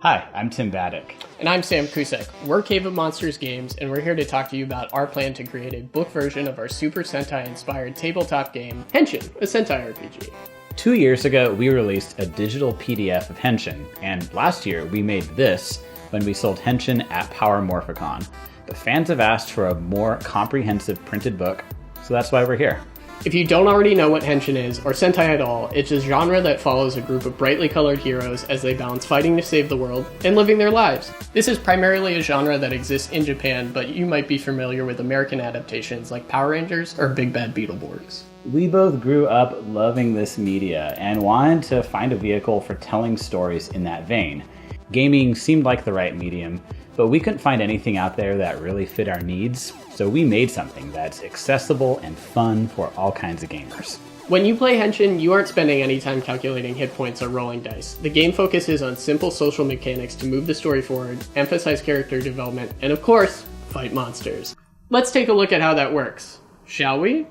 Hi, I'm Tim Baddick. And I'm Sam Kusek. We're Cave of Monsters Games, and we're here to talk to you about our plan to create a book version of our Super Sentai-inspired tabletop game, Henshin, a Sentai RPG. 2 years ago, we released a digital PDF of Henshin, and last year we made this when we sold Henshin at Power Morphicon. But fans have asked for a more comprehensive printed book, so that's why we're here. If you don't already know what Henshin is, or Sentai at all, it's a genre that follows a group of brightly colored heroes as they balance fighting to save the world and living their lives. This is primarily a genre that exists in Japan, but you might be familiar with American adaptations like Power Rangers or Big Bad Beetleborgs. We both grew up loving this media and wanted to find a vehicle for telling stories in that vein. Gaming seemed like the right medium, but we couldn't find anything out there that really fit our needs, so we made something that's accessible and fun for all kinds of gamers. When you play Henshin, you aren't spending any time calculating hit points or rolling dice. The game focuses on simple social mechanics to move the story forward, emphasize character development, and of course, fight monsters. Let's take a look at how that works, shall we?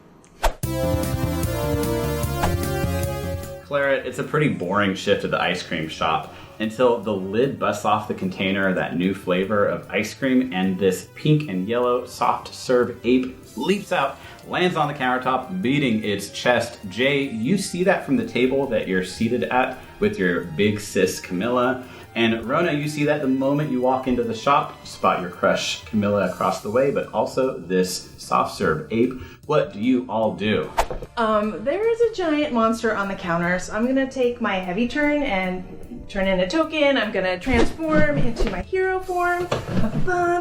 Claret, it's a pretty boring shift at the ice cream shop until the lid busts off the container of that new flavor of ice cream and this pink and yellow soft serve ape leaps out, lands on the countertop, beating its chest. Jay, you see that from the table that you're seated at with your big sis Camilla. And Rona, you see that the moment you walk into the shop, spot your crush Camilla across the way, but also this soft serve ape. What do you all do? There is a giant monster on the counter, so I'm gonna take my heavy turn and turn in a token. I'm gonna transform into my hero form,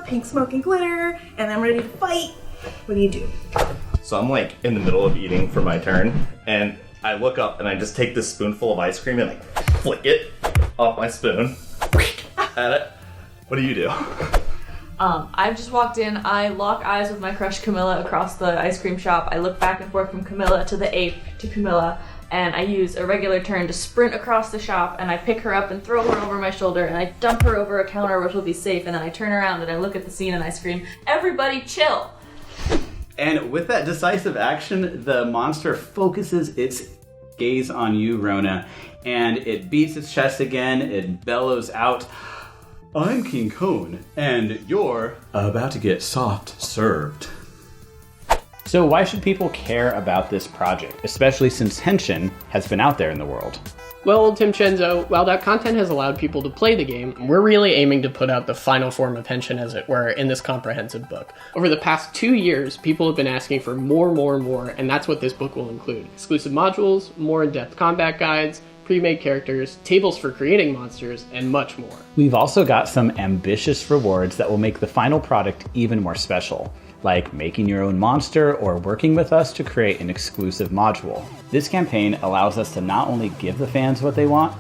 pink smoke and glitter, and I'm ready to fight. What do you do? So I'm like in the middle of eating for my turn, and I look up and I just take this spoonful of ice cream and like flick it off my spoon at it. What do you do? I've just walked in, I lock eyes with my crush Camilla across the ice cream shop. I look back and forth from Camilla to the ape to Camilla, and I use a regular turn to sprint across the shop, and I pick her up and throw her over my shoulder, and I dump her over a counter which will be safe, and then I turn around and I look at the scene and I scream, "Everybody chill!" And with that decisive action, the monster focuses its gaze on you, Rona, and it beats its chest again, it bellows out, "I'm King Cone, and you're about to get soft served." So why should people care about this project, especially since Henshin has been out there in the world? Well, Tim Chenzo, while that content has allowed people to play the game, we're really aiming to put out the final form of Henshin, as it were, in this comprehensive book. Over the past 2 years, people have been asking for more, and that's what this book will include. Exclusive modules, more in-depth combat guides, pre-made characters, tables for creating monsters, and much more. We've also got some ambitious rewards that will make the final product even more special, like making your own monster or working with us to create an exclusive module. This campaign allows us to not only give the fans what they want,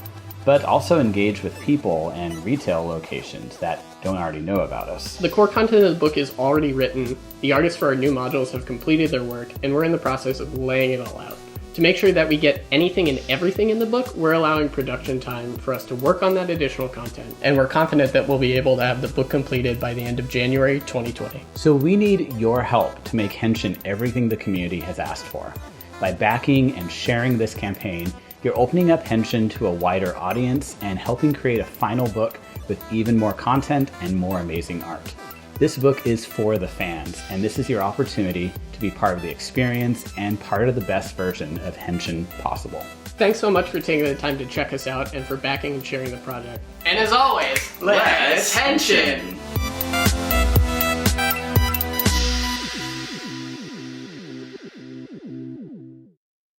but also engage with people and retail locations that don't already know about us. The core content of the book is already written, the artists for our new modules have completed their work, and we're in the process of laying it all out. To make sure that we get anything and everything in the book, we're allowing production time for us to work on that additional content, and we're confident that we'll be able to have the book completed by the end of January 2020. So we need your help to make Henshin everything the community has asked for. By backing and sharing this campaign, you're opening up Henshin to a wider audience and helping create a final book with even more content and more amazing art. This book is for the fans, and this is your opportunity to be part of the experience and part of the best version of Henshin possible. Thanks so much for taking the time to check us out and for backing and sharing the project. And as always, let's Henshin!